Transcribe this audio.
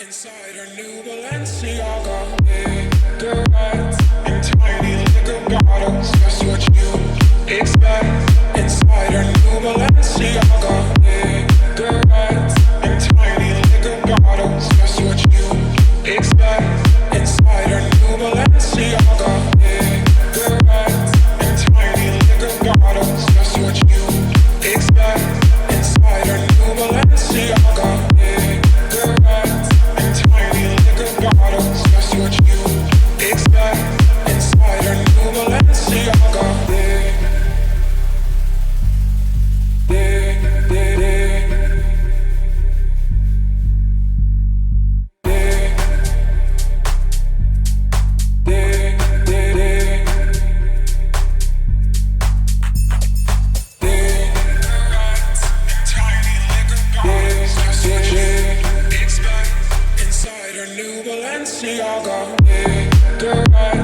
Inside her new Balenciaga, cigarettes in tiny liquor bottles. Just what you expect. Inside her new Balenciaga, cigarettes in tiny liquor bottles. Just what you expect. Inside her new Balenciaga, cigarettes in tiny liquor bottles. Just what you expect. Inside her new Balenciaga. Bottles, just what you expect. Inside her new Balenciaga. Balenciaga, cigarettes